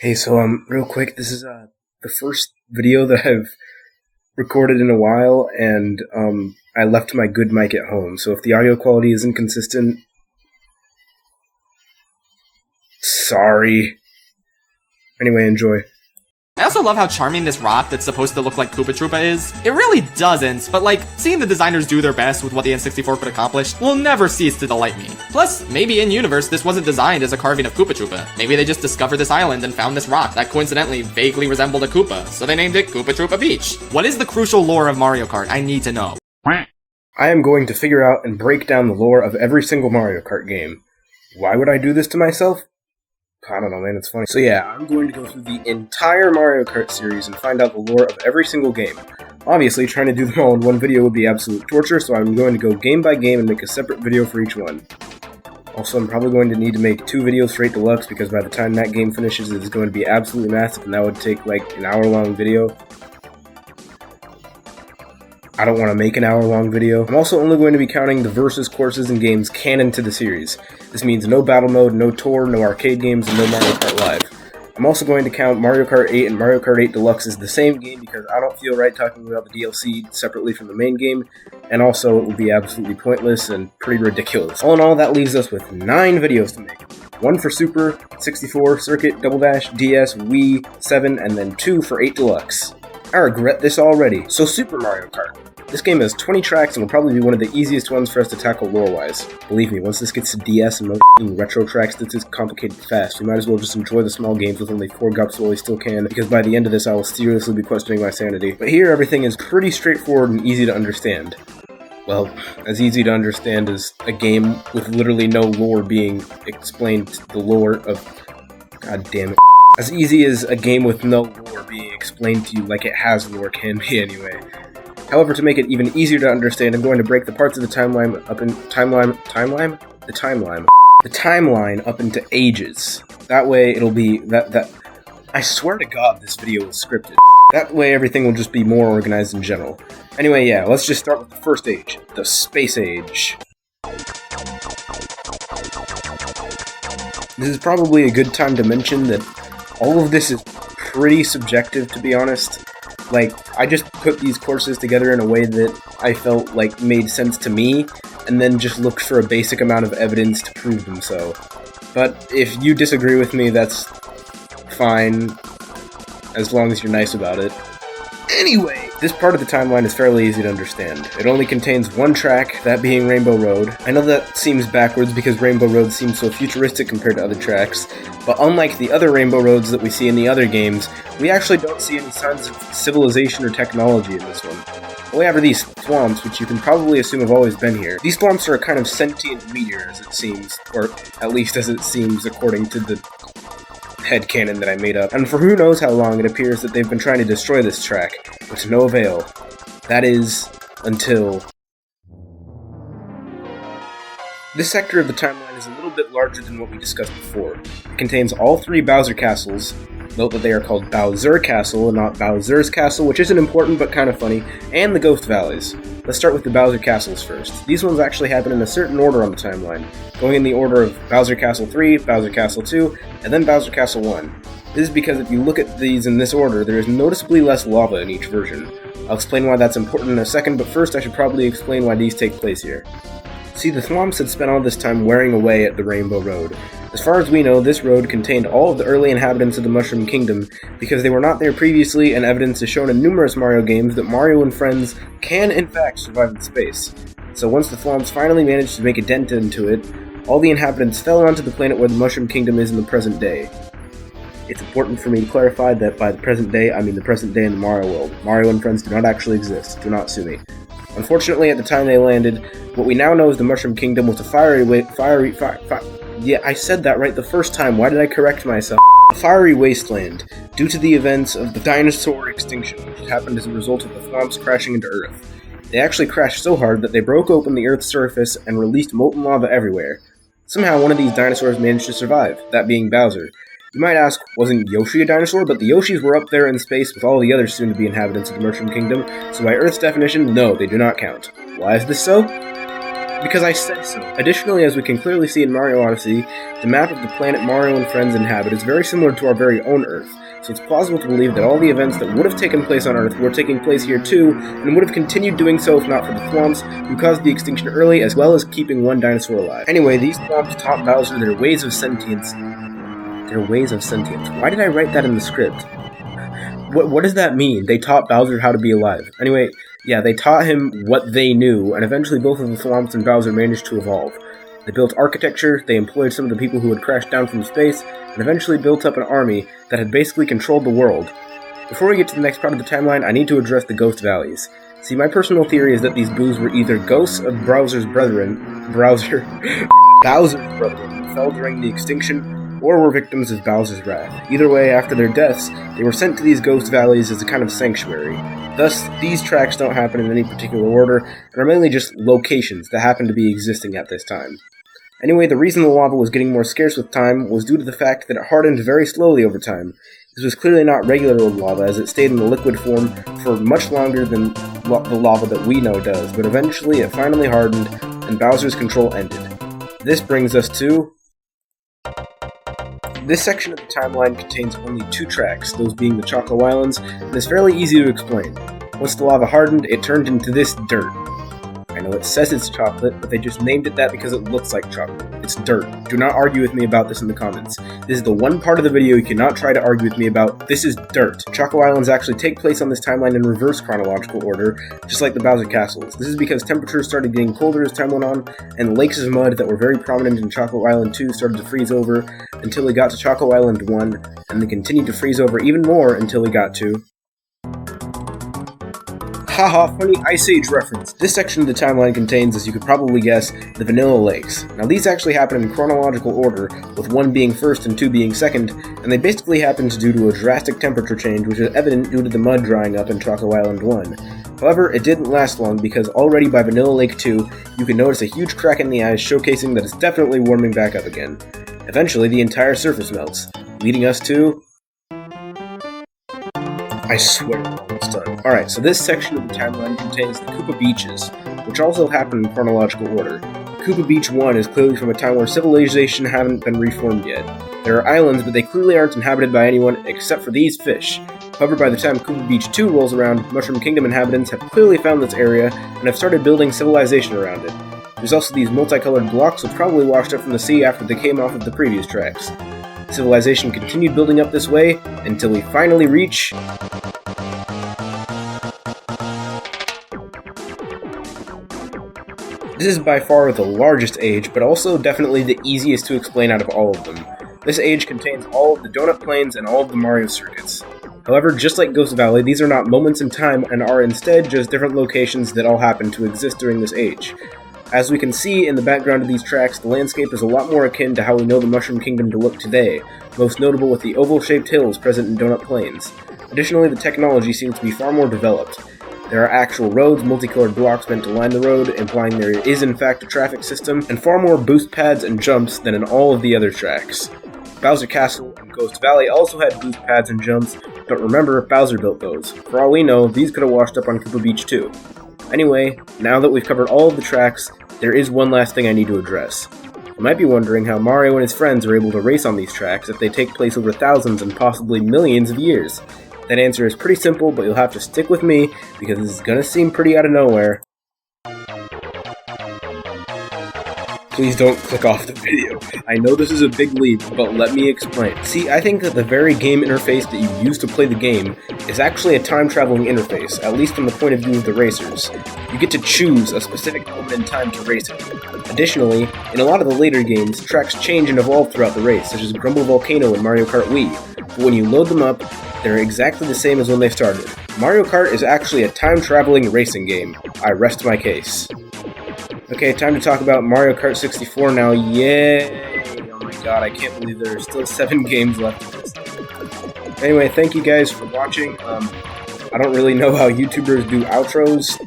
Hey, so real quick, this is the first video that I've recorded in a while, and I left my good mic at home. So if the audio quality is inconsistent, sorry. Anyway, enjoy. I also love how charming this rock that's supposed to look like Koopa Troopa is. It really doesn't, but like, seeing the designers do their best with what the N64 could accomplish will never cease to delight me. Plus, maybe in-universe this wasn't designed as a carving of Koopa Troopa. Maybe they just discovered this island and found this rock that coincidentally vaguely resembled a Koopa, so they named it Koopa Troopa Beach. What is the crucial lore of Mario Kart? I need to know. I am going to figure out and break down the lore of every single Mario Kart game. Why would I do this to myself? I don't know, man, it's funny. So yeah, I'm going to go through the entire Mario Kart series and find out the lore of every single game. Obviously, trying to do them all in one video would be absolute torture, so I'm going to go game by game and make a separate video for each one. Also, I'm probably going to need to make 2 videos straight deluxe, because by the time that game finishes, it is going to be absolutely massive, and that would take like an hour-long video. I don't want to make an hour-long video. I'm also only going to be counting the versus courses and games canon to the series. This means no battle mode, no tour, no arcade games, and no Mario Kart Live. I'm also going to count Mario Kart 8 and Mario Kart 8 Deluxe as the same game because I don't feel right talking about the DLC separately from the main game, and also it will be absolutely pointless and pretty ridiculous. All in all, that leaves us with 9 videos to make. 1 for Super, 64, Circuit, Double Dash, DS, Wii, 7, and then 2 for 8 Deluxe. I regret this already. So Super Mario Kart. This game has 20 tracks and will probably be one of the easiest ones for us to tackle lore-wise. Believe me, once this gets to DS and most retro tracks, this is complicated fast. We might as well just enjoy the small games with only 4 gups while we still can, because by the end of this I will seriously be questioning my sanity. But here everything is pretty straightforward and easy to understand. Well, as easy to understand as a game with literally no lore being explained, the lore of... God damn it. As easy as a game with no lore being explained to you like it has lore can be anyway. However, to make it even easier to understand, I'm going to break the parts of the timeline up in the timeline up into ages. That way it'll be I swear to God this video is scripted. That way everything will just be more organized in general. Anyway, yeah, let's just start with the first age, the Space Age. This is probably a good time to mention that all of this is pretty subjective, to be honest. Like, I just put these courses together in a way that I felt like made sense to me, and then just looked for a basic amount of evidence to prove them so. But if you disagree with me, that's fine, as long as you're nice about it. Anyway, this part of the timeline is fairly easy to understand. It only contains 1 track, that being Rainbow Road. I know that seems backwards because Rainbow Road seems so futuristic compared to other tracks, but unlike the other Rainbow Roads that we see in the other games, we actually don't see any signs of civilization or technology in this one. We have these thwomps, which you can probably assume have always been here. These thwomps are a kind of sentient meteor, as it seems, or at least as it seems according to the headcanon that I made up, and for who knows how long it appears that they've been trying to destroy this track, but to no avail. That is, until... This sector of the timeline is a little bit larger than what we discussed before. It contains all 3 Bowser castles. Note that they are called Bowser Castle and not Bowser's Castle, which isn't important but kind of funny, and the Ghost Valleys. Let's start with the Bowser Castles first. These ones actually happen in a certain order on the timeline, going in the order of Bowser Castle 3, Bowser Castle 2, and then Bowser Castle 1. This is because if you look at these in this order, there is noticeably less lava in each version. I'll explain why that's important in a second, but first I should probably explain why these take place here. See, the Thwomps had spent all this time wearing away at the Rainbow Road. As far as we know, this road contained all of the early inhabitants of the Mushroom Kingdom, because they were not there previously, and evidence is shown in numerous Mario games that Mario and friends can in fact survive in space. So once the Thwomps finally managed to make a dent into it, all the inhabitants fell onto the planet where the Mushroom Kingdom is in the present day. It's important for me to clarify that by the present day, I mean the present day in the Mario world. Mario and friends do not actually exist. Do not sue me. Unfortunately, at the time they landed, what we now know as the Mushroom Kingdom was a yeah, I said that right the first time. Why did I correct myself? A fiery wasteland, due to the events of the dinosaur extinction, which happened as a result of the Thwomps crashing into Earth. They actually crashed so hard that they broke open the Earth's surface and released molten lava everywhere. Somehow one of these dinosaurs managed to survive, that being Bowser. You might ask, wasn't Yoshi a dinosaur? But the Yoshis were up there in space with all the other soon-to-be inhabitants of the Mushroom Kingdom, so by Earth's definition, no, they do not count. Why is this so? Because I said so. Additionally, as we can clearly see in Mario Odyssey, the map of the planet Mario and friends inhabit is very similar to our very own Earth, so it's plausible to believe that all the events that would have taken place on Earth were taking place here too, and would have continued doing so if not for the Thwomps, who caused the extinction early, as well as keeping one dinosaur alive. Anyway, these Thwomps taught Bowser their ways of sentience. Why did I write that in the script? What does that mean? They taught Bowser how to be alive. Anyway, yeah, they taught him what they knew, and eventually both of the Thwomps and Bowser managed to evolve. They built architecture, they employed some of the people who had crashed down from space, and eventually built up an army that had basically controlled the world. Before we get to the next part of the timeline, I need to address the Ghost Valleys. See, my personal theory is that these boos were either ghosts of Bowser's brethren, Bowser's brethren, who fell during the extinction, or were victims of Bowser's wrath. Either way, after their deaths, they were sent to these Ghost Valleys as a kind of sanctuary. Thus, these tracks don't happen in any particular order, and are mainly just locations that happen to be existing at this time. Anyway, the reason the lava was getting more scarce with time was due to the fact that it hardened very slowly over time. This was clearly not regular old lava, as it stayed in the liquid form for much longer than the lava that we know does, but eventually it finally hardened, and Bowser's control ended. This brings us to... This section of the timeline contains only 2 tracks, those being the Choco Islands, and is fairly easy to explain. Once the lava hardened, it turned into this dirt. I know it says it's chocolate, but they just named it that because it looks like chocolate. It's dirt. Do not argue with me about this in the comments. This is the one part of the video you cannot try to argue with me about. This is dirt. Choco Islands actually take place on this timeline in reverse chronological order, just like the Bowser Castles. This is because temperatures started getting colder as time went on, and lakes of mud that were very prominent in Choco Island 2 started to freeze over until we got to Choco Island 1, and they continued to freeze over even more until we got to... Haha, funny Ice Age reference. This section of the timeline contains, as you could probably guess, the Vanilla Lakes. Now these actually happen in chronological order, with 1 being first and 2 being second, and they basically happened due to a drastic temperature change which is evident due to the mud drying up in Choco Island 1. However, it didn't last long because already by Vanilla Lake 2, you can notice a huge crack in the ice showcasing that it's definitely warming back up again. Eventually, the entire surface melts, leading us to... I swear I'm almost done. Alright, so this section of the timeline contains the Koopa Beaches, which also happen in chronological order. Koopa Beach 1 is clearly from a time where civilization haven't been reformed yet. There are islands, but they clearly aren't inhabited by anyone except for these fish. However, by the time Koopa Beach 2 rolls around, Mushroom Kingdom inhabitants have clearly found this area and have started building civilization around it. There's also these multicolored blocks which probably washed up from the sea after they came off of the previous tracks. Civilization continued building up this way until we finally reach... This is by far the largest age, but also definitely the easiest to explain out of all of them. This age contains all of the Donut Plains and all of the Mario circuits. However, just like Ghost Valley, these are not moments in time and are instead just different locations that all happen to exist during this age. As we can see in the background of these tracks, the landscape is a lot more akin to how we know the Mushroom Kingdom to look today, most notable with the oval-shaped hills present in Donut Plains. Additionally, the technology seems to be far more developed. There are actual roads, multicolored blocks meant to line the road, implying there is in fact a traffic system, and far more boost pads and jumps than in all of the other tracks. Bowser Castle and Ghost Valley also had boost pads and jumps, but remember, Bowser built those. For all we know, these could have washed up on Koopa Beach too. Anyway, now that we've covered all of the tracks, there is one last thing I need to address. You might be wondering how Mario and his friends are able to race on these tracks if they take place over thousands and possibly millions of years. That answer is pretty simple, but you'll have to stick with me, because this is gonna seem pretty out of nowhere. Please don't click off the video. I know this is a big leap, but let me explain. See, I think that the very game interface that you use to play the game is actually a time-traveling interface, at least from the point of view of the racers. You get to choose a specific moment in time to race it. Additionally, in a lot of the later games, tracks change and evolve throughout the race, such as Grumble Volcano and Mario Kart Wii, but when you load them up, they're exactly the same as when they started. Mario Kart is actually a time-traveling racing game. I rest my case. Okay, time to talk about Mario Kart 64 now. Yay! Oh my god, I can't believe there are still 7 games left of this. Anyway, thank you guys for watching. I don't really know how YouTubers do outros.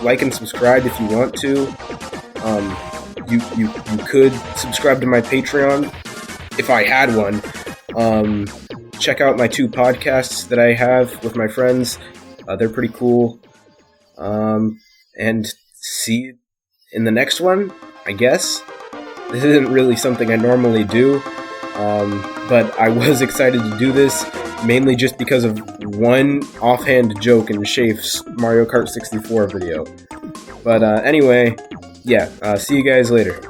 Like and subscribe if you want to. You could subscribe to my Patreon if I had one. Check out my 2 podcasts that I have with my friends. They're pretty cool. And see in the next one, I guess. This isn't really something I normally do, but I was excited to do this, mainly just because of one offhand joke in Shafe's Mario Kart 64 video. But anyway, yeah, see you guys later.